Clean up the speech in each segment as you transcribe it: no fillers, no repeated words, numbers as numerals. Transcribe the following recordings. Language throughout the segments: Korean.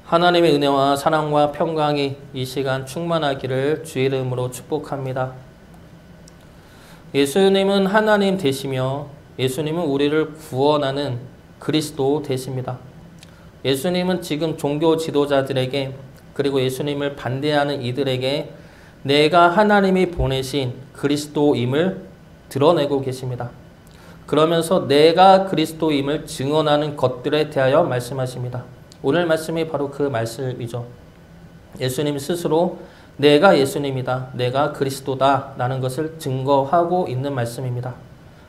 하나님의 은혜와 사랑과 평강이 이 시간 충만하기를 주의 이름으로 축복합니다. 예수님은 하나님 되시며 예수님은 우리를 구원하는 그리스도 되십니다. 예수님은 지금 종교 지도자들에게 그리고 예수님을 반대하는 이들에게 내가 하나님이 보내신 그리스도임을 드러내고 계십니다. 그러면서 내가 그리스도임을 증언하는 것들에 대하여 말씀하십니다. 오늘 말씀이 바로 그 말씀이죠. 예수님 스스로 내가 예수님이다, 내가 그리스도다 라는 것을 증거하고 있는 말씀입니다.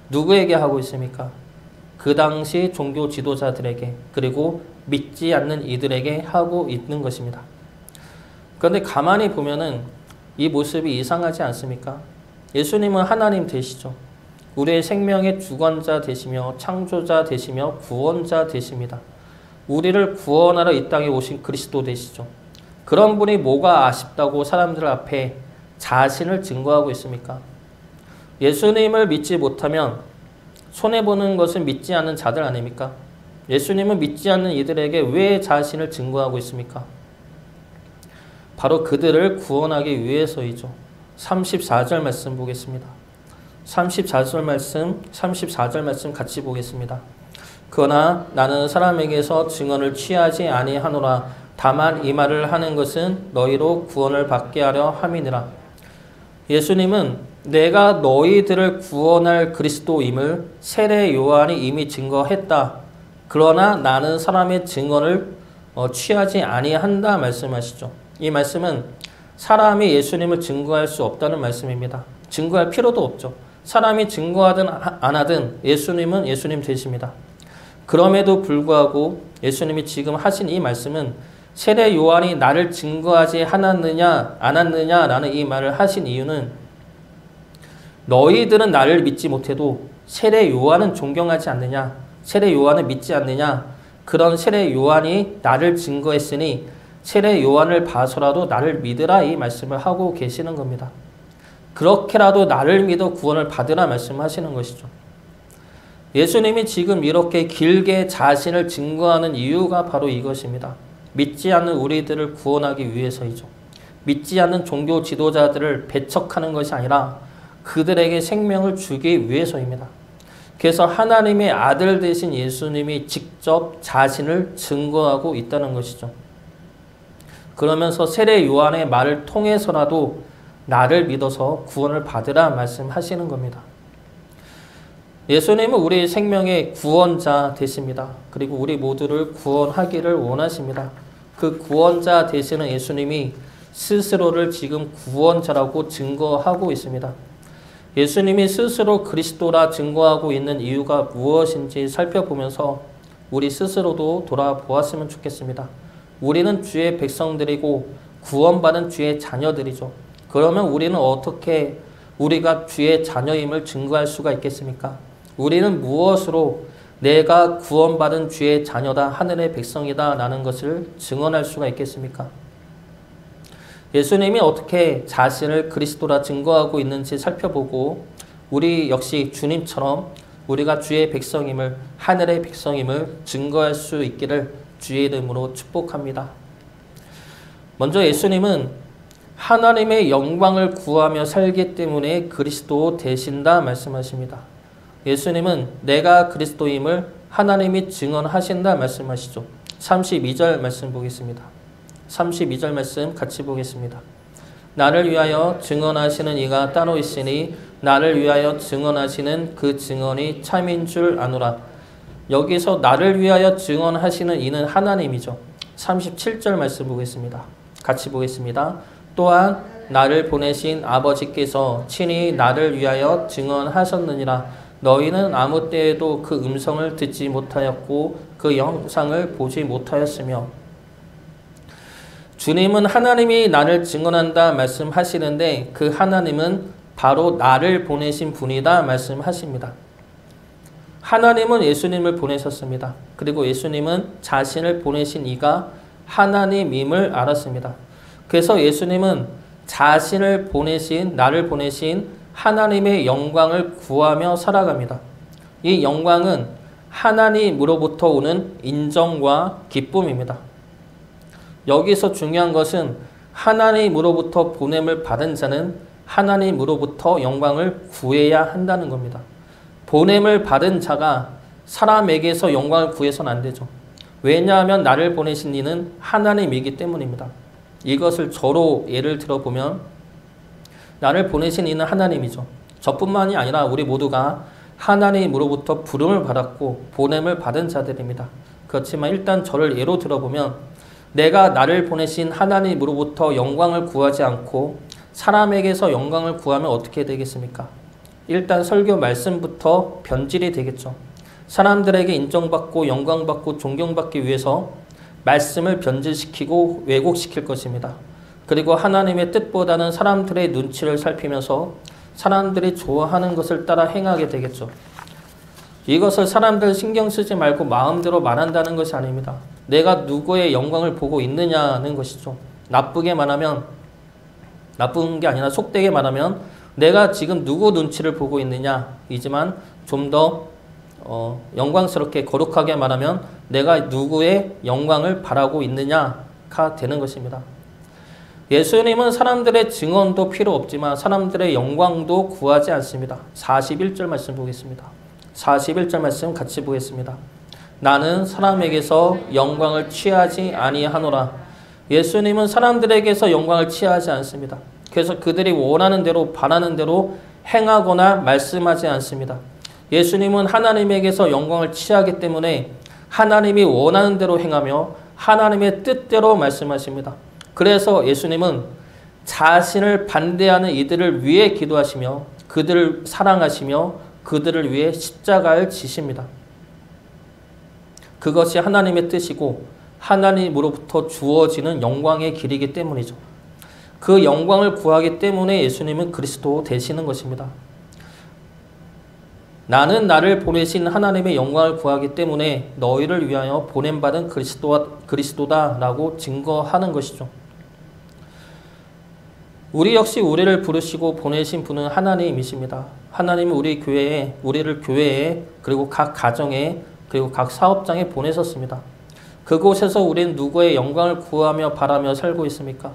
누구에게 하고 있습니까? 그 당시 종교 지도자들에게 그리고 믿지 않는 이들에게 하고 있는 것입니다. 그런데 가만히 보면은 이 모습이 이상하지 않습니까? 예수님은 하나님 되시죠. 우리의 생명의 주관자 되시며 창조자 되시며 구원자 되십니다. 우리를 구원하러 이 땅에 오신 그리스도 되시죠. 그런 분이 뭐가 아쉽다고 사람들 앞에 자신을 증거하고 있습니까? 예수님을 믿지 못하면 손해보는 것은 믿지 않는 자들 아닙니까? 예수님은 믿지 않는 이들에게 왜 자신을 증거하고 있습니까? 바로 그들을 구원하기 위해서이죠. 34절 말씀 보겠습니다. 34절 말씀 같이 보겠습니다. 그러나 나는 사람에게서 증언을 취하지 아니하노라. 다만 이 말을 하는 것은 너희로 구원을 받게 하려 함이니라. 예수님은 내가 너희들을 구원할 그리스도임을 세례 요한이 이미 증거했다. 그러나 나는 사람의 증언을 취하지 아니한다 말씀하시죠. 이 말씀은 사람이 예수님을 증거할 수 없다는 말씀입니다. 증거할 필요도 없죠. 사람이 증거하든 안 하든 예수님은 예수님 되십니다. 그럼에도 불구하고 예수님이 지금 하신 이 말씀은 세례 요한이 나를 증거하지 않았느냐 라는 이 말을 하신 이유는 너희들은 나를 믿지 못해도 세례 요한은 존경하지 않느냐, 세례 요한은 믿지 않느냐, 그런 세례 요한이 나를 증거했으니 세례 요한을 봐서라도 나를 믿으라 이 말씀을 하고 계시는 겁니다. 그렇게라도 나를 믿어 구원을 받으라 말씀하시는 것이죠. 예수님이 지금 이렇게 길게 자신을 증거하는 이유가 바로 이것입니다. 믿지 않는 우리들을 구원하기 위해서이죠. 믿지 않는 종교 지도자들을 배척하는 것이 아니라 그들에게 생명을 주기 위해서입니다. 그래서 하나님의 아들 되신 예수님이 직접 자신을 증거하고 있다는 것이죠. 그러면서 세례 요한의 말을 통해서라도 나를 믿어서 구원을 받으라 말씀하시는 겁니다. 예수님은 우리 생명의 구원자 되십니다. 그리고 우리 모두를 구원하기를 원하십니다. 그 구원자 되시는 예수님이 스스로를 지금 구원자라고 증거하고 있습니다. 예수님이 스스로 그리스도라 증거하고 있는 이유가 무엇인지 살펴보면서 우리 스스로도 돌아보았으면 좋겠습니다. 우리는 주의 백성들이고 구원받은 주의 자녀들이죠. 그러면 우리는 어떻게 우리가 주의 자녀임을 증거할 수가 있겠습니까? 우리는 무엇으로 내가 구원받은 주의 자녀다, 하늘의 백성이다 라는 것을 증언할 수가 있겠습니까? 예수님이 어떻게 자신을 그리스도라 증거하고 있는지 살펴보고 우리 역시 주님처럼 우리가 주의 백성임을, 하늘의 백성임을 증거할 수 있기를 주의 이름으로 축복합니다. 먼저 예수님은 하나님의 영광을 구하며 살기 때문에 그리스도 되신다 말씀하십니다. 예수님은 내가 그리스도임을 하나님이 증언하신다 말씀하시죠. 32절 말씀 보겠습니다. 32절 말씀 같이 보겠습니다. 나를 위하여 증언하시는 이가 따로 있으니 나를 위하여 증언하시는 그 증언이 참인 줄 아노라. 여기서 나를 위하여 증언하시는 이는 하나님이죠. 37절 말씀 보겠습니다. 같이 보겠습니다. 또한 나를 보내신 아버지께서 친히 나를 위하여 증언하셨느니라. 너희는 아무 때에도 그 음성을 듣지 못하였고 그 영상을 보지 못하였으며. 주님은 하나님이 나를 증언한다 말씀하시는데 그 하나님은 바로 나를 보내신 분이다 말씀하십니다. 하나님은 예수님을 보내셨습니다. 그리고 예수님은 자신을 보내신 이가 하나님임을 알았습니다. 그래서 예수님은 자신을 보내신, 나를 보내신 하나님의 영광을 구하며 살아갑니다. 이 영광은 하나님으로부터 오는 인정과 기쁨입니다. 여기서 중요한 것은 하나님으로부터 보냄을 받은 자는 하나님으로부터 영광을 구해야 한다는 겁니다. 보냄을 받은 자가 사람에게서 영광을 구해서는 안 되죠. 왜냐하면 나를 보내신 이는 하나님이기 때문입니다. 이것을 저로 예를 들어보면 나를 보내신 이는 하나님이죠. 저뿐만이 아니라 우리 모두가 하나님으로부터 부름을 받았고 보냄을 받은 자들입니다. 그렇지만 일단 저를 예로 들어보면 내가 나를 보내신 하나님으로부터 영광을 구하지 않고 사람에게서 영광을 구하면 어떻게 되겠습니까? 일단 설교 말씀부터 변질이 되겠죠. 사람들에게 인정받고 영광받고 존경받기 위해서 말씀을 변질시키고 왜곡시킬 것입니다. 그리고 하나님의 뜻보다는 사람들의 눈치를 살피면서 사람들이 좋아하는 것을 따라 행하게 되겠죠. 이것을 사람들 신경 쓰지 말고 마음대로 말한다는 것이 아닙니다. 내가 누구의 영광을 보고 있느냐는 것이죠. 나쁘게 말하면, 나쁜 게 아니라 속되게 말하면 내가 지금 누구 눈치를 보고 있느냐이지만 좀 더 영광스럽게 거룩하게 말하면 내가 누구의 영광을 바라고 있느냐가 되는 것입니다. 예수님은 사람들의 증언도 필요 없지만 사람들의 영광도 구하지 않습니다. 41절 말씀 보겠습니다. 41절 말씀 같이 보겠습니다. 나는 사람에게서 영광을 취하지 아니하노라. 예수님은 사람들에게서 영광을 취하지 않습니다. 그래서 그들이 원하는 대로 바라는 대로 행하거나 말씀하지 않습니다. 예수님은 하나님에게서 영광을 취하기 때문에 하나님이 원하는 대로 행하며 하나님의 뜻대로 말씀하십니다. 그래서 예수님은 자신을 반대하는 이들을 위해 기도하시며 그들을 사랑하시며 그들을 위해 십자가를 지십니다. 그것이 하나님의 뜻이고 하나님으로부터 주어지는 영광의 길이기 때문이죠. 그 영광을 구하기 때문에 예수님은 그리스도 되시는 것입니다. 나는 나를 보내신 하나님의 영광을 구하기 때문에 너희를 위하여 보냄받은 그리스도다라고 증거하는 것이죠. 우리 역시 우리를 부르시고 보내신 분은 하나님이십니다. 하나님은 우리를 교회에 그리고 각 가정에 그리고 각 사업장에 보내셨습니다. 그곳에서 우리는 누구의 영광을 구하며 바라며 살고 있습니까?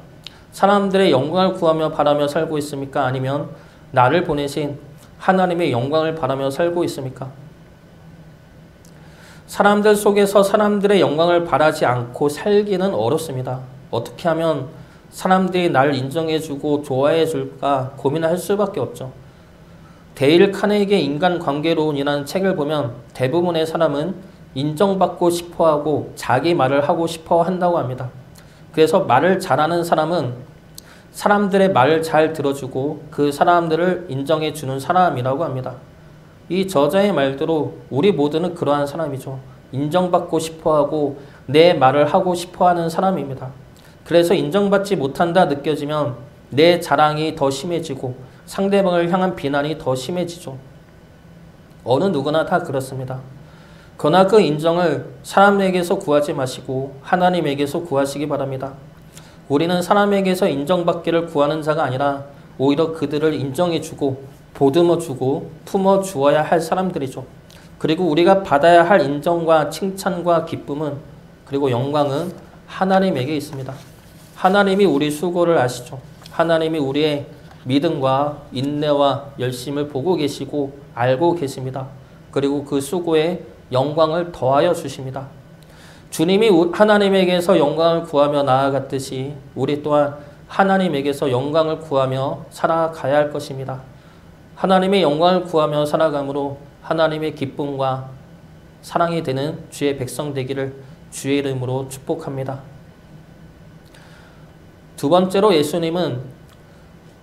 사람들의 영광을 구하며 바라며 살고 있습니까? 아니면 나를 보내신 하나님의 영광을 바라며 살고 있습니까? 사람들 속에서 사람들의 영광을 바라지 않고 살기는 어렵습니다. 어떻게 하면 사람들이 나를 인정해주고 좋아해줄까 고민할 수밖에 없죠. 데일 카네기의 인간관계론이라는 책을 보면 대부분의 사람은 인정받고 싶어하고 자기 말을 하고 싶어 한다고 합니다. 그래서 말을 잘하는 사람은 사람들의 말을 잘 들어주고 그 사람들을 인정해주는 사람이라고 합니다. 이 저자의 말대로 우리 모두는 그러한 사람이죠. 인정받고 싶어하고 내 말을 하고 싶어하는 사람입니다. 그래서 인정받지 못한다 느껴지면 내 자랑이 더 심해지고 상대방을 향한 비난이 더 심해지죠. 어느 누구나 다 그렇습니다. 그러나 그 인정을 사람에게서 구하지 마시고 하나님에게서 구하시기 바랍니다. 우리는 사람에게서 인정받기를 구하는 자가 아니라 오히려 그들을 인정해주고 보듬어주고 품어주어야 할 사람들이죠. 그리고 우리가 받아야 할 인정과 칭찬과 기쁨은 그리고 영광은 하나님에게 있습니다. 하나님이 우리 수고를 아시죠. 하나님이 우리의 믿음과 인내와 열심을 보고 계시고 알고 계십니다. 그리고 그 수고에 영광을 더하여 주십니다. 주님이 하나님에게서 영광을 구하며 나아갔듯이 우리 또한 하나님에게서 영광을 구하며 살아가야 할 것입니다. 하나님의 영광을 구하며 살아감으로 하나님의 기쁨과 사랑이 되는 주의 백성 되기를 주의 이름으로 축복합니다. 두 번째로 예수님은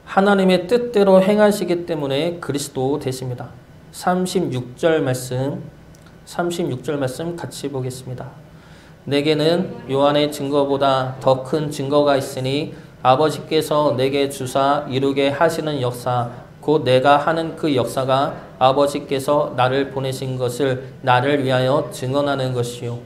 하나님의 뜻대로 행하시기 때문에 그리스도 되십니다. 36절 말씀 같이 보겠습니다. 내게는 요한의 증거보다 더 큰 증거가 있으니 아버지께서 내게 주사 이루게 하시는 역사 곧 내가 하는 그 역사가 아버지께서 나를 보내신 것을 나를 위하여 증언하는 것이요.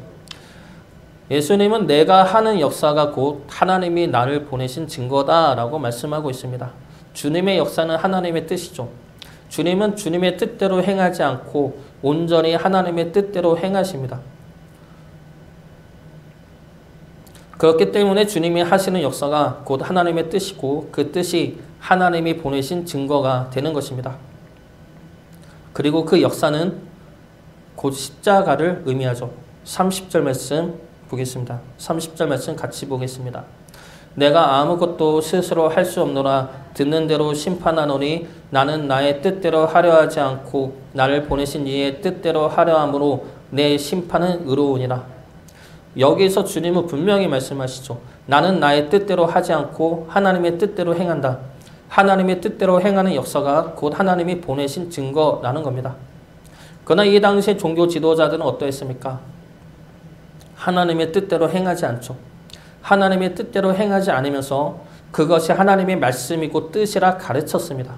예수님은 내가 하는 역사가 곧 하나님이 나를 보내신 증거다라고 말씀하고 있습니다. 주님의 역사는 하나님의 뜻이죠. 주님은 주님의 뜻대로 행하지 않고 온전히 하나님의 뜻대로 행하십니다. 그렇기 때문에 주님이 하시는 역사가 곧 하나님의 뜻이고 그 뜻이 하나님이 보내신 증거가 되는 것입니다. 그리고 그 역사는 곧 십자가를 의미하죠. 30절 말씀 보겠습니다. 30절 말씀 같이 보겠습니다. 내가 아무것도 스스로 할 수 없노라. 듣는 대로 심판하노니 나는 나의 뜻대로 하려 하지 않고 나를 보내신 이의 뜻대로 하려 함으로 내 심판은 의로우니라. 여기서 주님은 분명히 말씀하시죠. 나는 나의 뜻대로 하지 않고 하나님의 뜻대로 행한다. 하나님의 뜻대로 행하는 역사가 곧 하나님이 보내신 증거라는 겁니다. 그러나 이 당시의 종교 지도자들은 어떠했습니까? 하나님의 뜻대로 행하지 않죠. 하나님의 뜻대로 행하지 않으면서 그것이 하나님의 말씀이고 뜻이라 가르쳤습니다.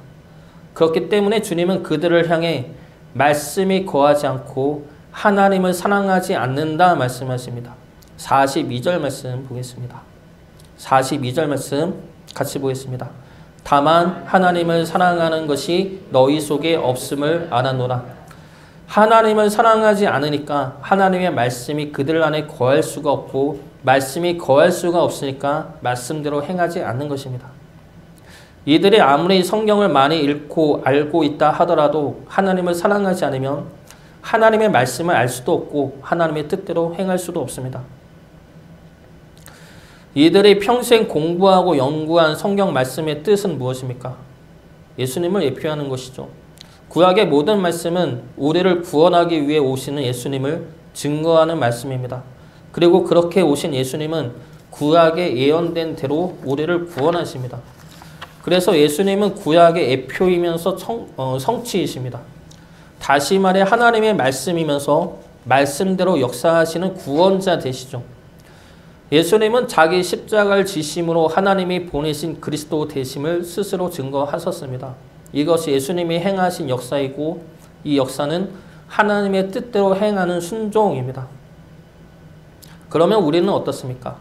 그렇기 때문에 주님은 그들을 향해 말씀이 거하지 않고 하나님을 사랑하지 않는다 말씀하십니다. 42절 말씀 보겠습니다. 42절 말씀 같이 보겠습니다. 다만 하나님을 사랑하는 것이 너희 속에 없음을 알아노라. 하나님을 사랑하지 않으니까 하나님의 말씀이 그들 안에 거할 수가 없고 말씀이 거할 수가 없으니까 말씀대로 행하지 않는 것입니다. 이들이 아무리 성경을 많이 읽고 알고 있다 하더라도 하나님을 사랑하지 않으면 하나님의 말씀을 알 수도 없고 하나님의 뜻대로 행할 수도 없습니다. 이들이 평생 공부하고 연구한 성경 말씀의 뜻은 무엇입니까? 예수님을 예표하는 것이죠. 구약의 모든 말씀은 우리를 구원하기 위해 오시는 예수님을 증거하는 말씀입니다. 그리고 그렇게 오신 예수님은 구약에 예언된 대로 우리를 구원하십니다. 그래서 예수님은 구약의 예표이면서 성취이십니다. 다시 말해 하나님의 말씀이면서 말씀대로 역사하시는 구원자 되시죠. 예수님은 자기 십자가를 지심으로 하나님이 보내신 그리스도 되심을 스스로 증거하셨습니다. 이것이 예수님이 행하신 역사이고 이 역사는 하나님의 뜻대로 행하는 순종입니다. 그러면 우리는 어떻습니까?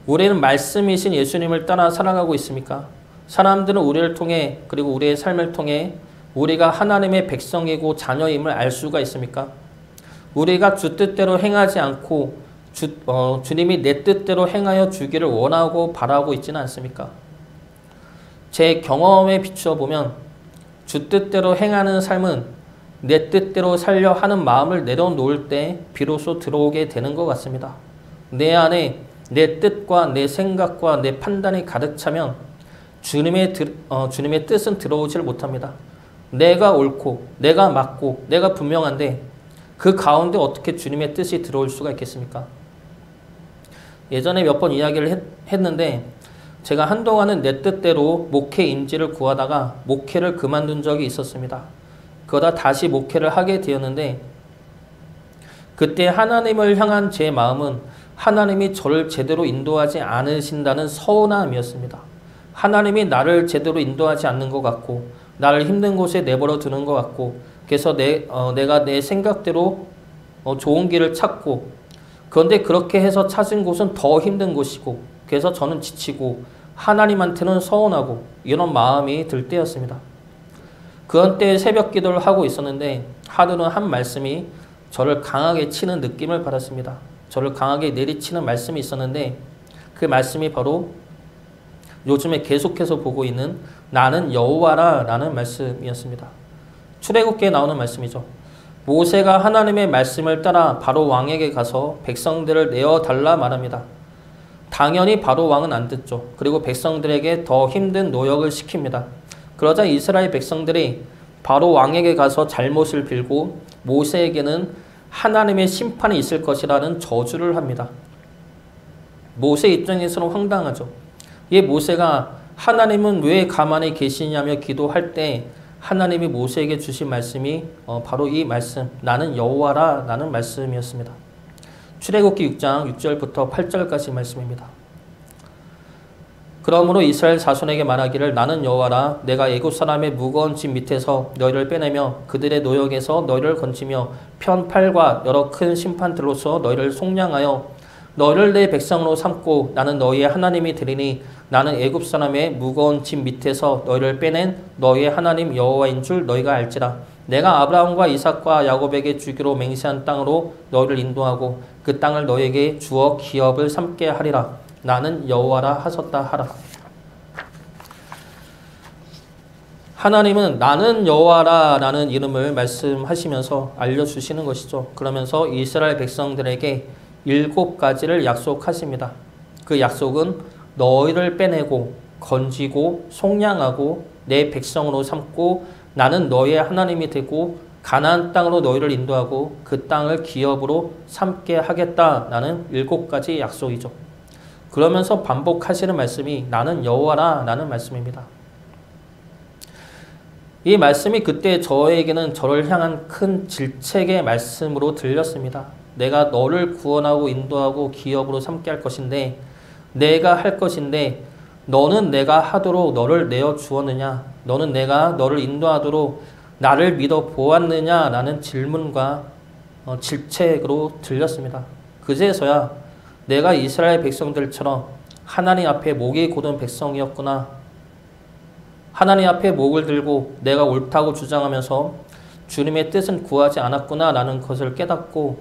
우리는 말씀이신 예수님을 따라 살아가고 있습니까? 사람들은 우리를 통해 그리고 우리의 삶을 통해 우리가 하나님의 백성이고 자녀임을 알 수가 있습니까? 우리가 주 뜻대로 행하지 않고 주님이 내 뜻대로 행하여 주기를 원하고 바라고 있지는 않습니까? 제 경험에 비추어 보면 주 뜻대로 행하는 삶은 내 뜻대로 살려 하는 마음을 내려놓을 때 비로소 들어오게 되는 것 같습니다. 내 안에 내 뜻과 내 생각과 내 판단이 가득 차면 주님의 뜻은 들어오질 못합니다. 내가 옳고 내가 맞고 내가 분명한데 그 가운데 어떻게 주님의 뜻이 들어올 수가 있겠습니까? 예전에 몇 번 이야기를 했는데 제가 한동안은 내 뜻대로 목회 임지를 구하다가 목회를 그만둔 적이 있었습니다. 그러다 다시 목회를 하게 되었는데 그때 하나님을 향한 제 마음은 하나님이 저를 제대로 인도하지 않으신다는 서운함이었습니다. 하나님이 나를 제대로 인도하지 않는 것 같고 나를 힘든 곳에 내버려 두는 것 같고 그래서 내가 내 생각대로 좋은 길을 찾고 그런데 그렇게 해서 찾은 곳은 더 힘든 곳이고 그래서 저는 지치고 하나님한테는 서운하고 이런 마음이 들 때였습니다. 그런 때에 새벽 기도를 하고 있었는데 하루는 한 말씀이 저를 강하게 치는 느낌을 받았습니다. 저를 강하게 내리치는 말씀이 있었는데 그 말씀이 바로 요즘에 계속해서 보고 있는 나는 여호와라 라는 말씀이었습니다. 출애굽기에 나오는 말씀이죠. 모세가 하나님의 말씀을 따라 바로 왕에게 가서 백성들을 내어달라 말합니다. 당연히 바로 왕은 안 듣죠. 그리고 백성들에게 더 힘든 노역을 시킵니다. 그러자 이스라엘 백성들이 바로 왕에게 가서 잘못을 빌고 모세에게는 하나님의 심판이 있을 것이라는 저주를 합니다. 모세 입장에서는 황당하죠. 이 모세가 하나님은 왜 가만히 계시냐며 기도할 때 하나님이 모세에게 주신 말씀이 바로 이 말씀 나는 여호와라 라는 말씀이었습니다. 출애굽기 6장 6절부터 8절까지 말씀입니다. 그러므로 이스라엘 자손에게 말하기를 나는 여호와라 내가 애굽 사람의 무거운 짐 밑에서 너희를 빼내며 그들의 노역에서 너희를 건지며 편팔과 여러 큰 심판들로서 너희를 속량하여 너희를 내 백성으로 삼고 나는 너희의 하나님이 되리니 나는 애굽 사람의 무거운 짐 밑에서 너희를 빼낸 너희의 하나님 여호와인 줄 너희가 알지라. 내가 아브라함과 이삭과 야곱에게 주기로 맹세한 땅으로 너희를 인도하고 그 땅을 너희에게 주어 기업을 삼게 하리라. 나는 여호와라 하셨다 하라. 하나님은 나는 여호와라 라는 이름을 말씀하시면서 알려주시는 것이죠. 그러면서 이스라엘 백성들에게 7가지를 약속하십니다. 그 약속은 너희를 빼내고 건지고 속량하고 내 백성으로 삼고 나는 너희의 하나님이 되고 가나안 땅으로 너희를 인도하고 그 땅을 기업으로 삼게 하겠다라는 7가지 약속이죠. 그러면서 반복하시는 말씀이 나는 여호와라 라는 말씀입니다. 이 말씀이 그때 저에게는 저를 향한 큰 질책의 말씀으로 들렸습니다. 내가 너를 구원하고 인도하고 기업으로 삼게 할 것인데 내가 할 것인데 너는 내가 하도록 너를 내어 주었느냐? 너는 내가 너를 인도하도록 나를 믿어 보았느냐? 라는 질문과 질책으로 들렸습니다. 그제서야 내가 이스라엘 백성들처럼 하나님 앞에 목이 곧은 백성이었구나. 하나님 앞에 목을 들고 내가 옳다고 주장하면서 주님의 뜻은 구하지 않았구나 라는 것을 깨닫고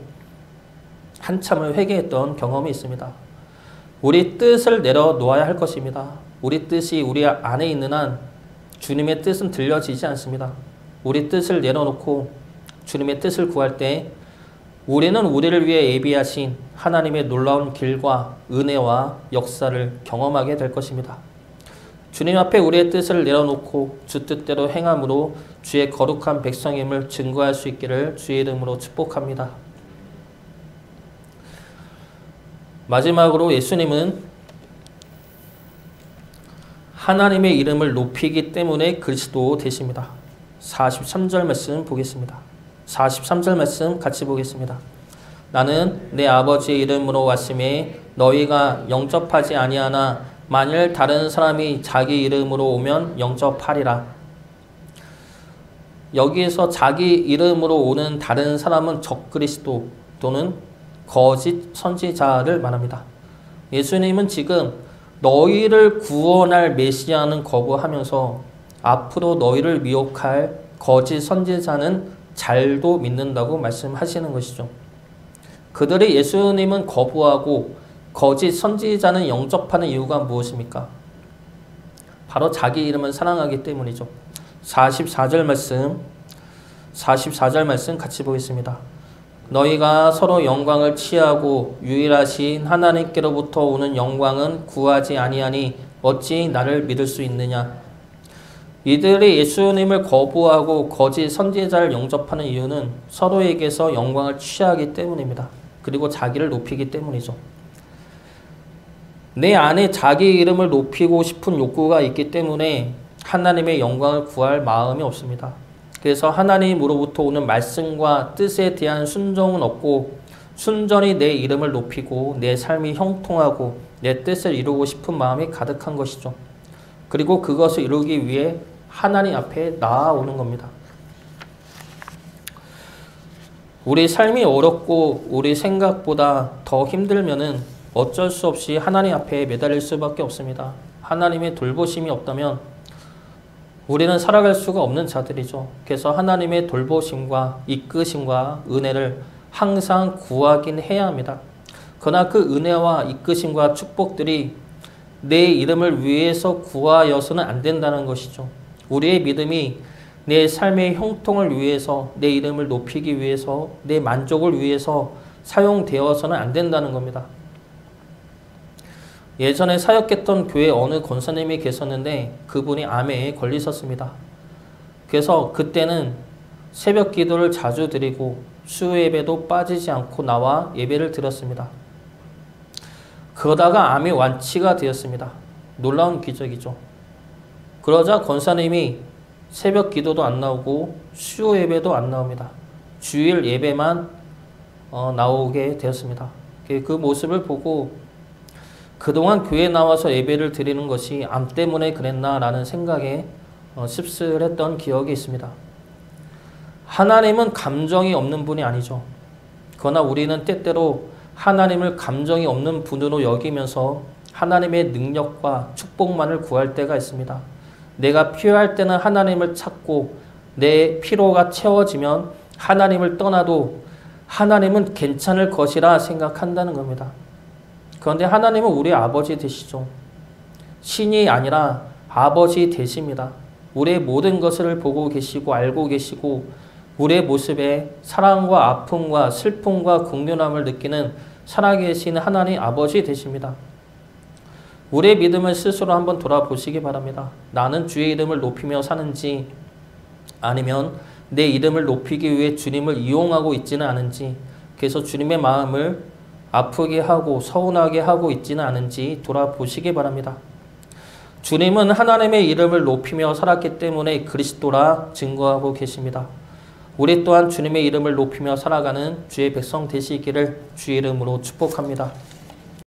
한참을 회개했던 경험이 있습니다. 우리 뜻을 내려놓아야 할 것입니다. 우리 뜻이 우리 안에 있는 한 주님의 뜻은 들려지지 않습니다. 우리 뜻을 내려놓고 주님의 뜻을 구할 때 우리는 우리를 위해 예비하신 하나님의 놀라운 길과 은혜와 역사를 경험하게 될 것입니다. 주님 앞에 우리의 뜻을 내려놓고 주 뜻대로 행함으로 주의 거룩한 백성임을 증거할 수 있기를 주의 이름으로 축복합니다. 마지막으로 예수님은 하나님의 이름을 높이기 때문에 그리스도 되십니다. 43절 말씀 보겠습니다. 43절 말씀 같이 보겠습니다. 나는 내 아버지의 이름으로 왔음에 너희가 영접하지 아니하나 만일 다른 사람이 자기 이름으로 오면 영접하리라. 여기에서 자기 이름으로 오는 다른 사람은 적그리스도 또는 거짓 선지자를 말합니다. 예수님은 지금 너희를 구원할 메시아는 거부하면서 앞으로 너희를 미혹할 거짓 선지자는 잘도 믿는다고 말씀하시는 것이죠. 그들이 예수님은 거부하고 거짓 선지자는 영접하는 이유가 무엇입니까? 바로 자기 이름을 사랑하기 때문이죠. 44절 말씀 같이 보겠습니다. 너희가 서로 영광을 취하고 유일하신 하나님께로부터 오는 영광은 구하지 아니하니 어찌 나를 믿을 수 있느냐. 이들이 예수님을 거부하고 거짓 선지자를 영접하는 이유는 서로에게서 영광을 취하기 때문입니다. 그리고 자기를 높이기 때문이죠. 내 안에 자기 이름을 높이고 싶은 욕구가 있기 때문에 하나님의 영광을 구할 마음이 없습니다. 그래서 하나님으로부터 오는 말씀과 뜻에 대한 순종은 없고 순전히 내 이름을 높이고 내 삶이 형통하고 내 뜻을 이루고 싶은 마음이 가득한 것이죠. 그리고 그것을 이루기 위해 하나님 앞에 나아오는 겁니다. 우리 삶이 어렵고 우리 생각보다 더 힘들면은 어쩔 수 없이 하나님 앞에 매달릴 수밖에 없습니다. 하나님의 돌보심이 없다면 우리는 살아갈 수가 없는 자들이죠. 그래서 하나님의 돌보심과 이끄심과 은혜를 항상 구하긴 해야 합니다. 그러나 그 은혜와 이끄심과 축복들이 내 이름을 위해서 구하여서는 안 된다는 것이죠. 우리의 믿음이 내 삶의 형통을 위해서, 내 이름을 높이기 위해서, 내 만족을 위해서 사용되어서는 안 된다는 겁니다. 예전에 사역했던 교회 어느 권사님이 계셨는데 그분이 암에 걸리셨습니다. 그래서 그때는 새벽 기도를 자주 드리고 수요 예배도 빠지지 않고 나와 예배를 드렸습니다. 그러다가 암이 완치가 되었습니다. 놀라운 기적이죠. 그러자 권사님이 새벽 기도도 안 나오고 수요 예배도 안 나옵니다. 주일 예배만 나오게 되었습니다. 그 모습을 보고 그동안 교회에 나와서 예배를 드리는 것이 암 때문에 그랬나라는 생각에 씁쓸했던 기억이 있습니다. 하나님은 감정이 없는 분이 아니죠. 그러나 우리는 때때로 하나님을 감정이 없는 분으로 여기면서 하나님의 능력과 축복만을 구할 때가 있습니다. 내가 필요할 때는 하나님을 찾고 내 피로가 채워지면 하나님을 떠나도 하나님은 괜찮을 것이라 생각한다는 겁니다. 그런데 하나님은 우리의 아버지 되시죠. 신이 아니라 아버지 되십니다. 우리의 모든 것을 보고 계시고 알고 계시고 우리의 모습에 사랑과 아픔과 슬픔과 긍휼함을 느끼는 살아계신 하나님 아버지 되십니다. 우리의 믿음을 스스로 한번 돌아보시기 바랍니다. 나는 주의 이름을 높이며 사는지 아니면 내 이름을 높이기 위해 주님을 이용하고 있지는 않은지, 그래서 주님의 마음을 아프게 하고 서운하게 하고 있지는 않은지 돌아보시기 바랍니다. 주님은 하나님의 이름을 높이며 살았기 때문에 그리스도라 증거하고 계십니다. 우리 또한 주님의 이름을 높이며 살아가는 주의 백성 되시기를 주의 이름으로 축복합니다.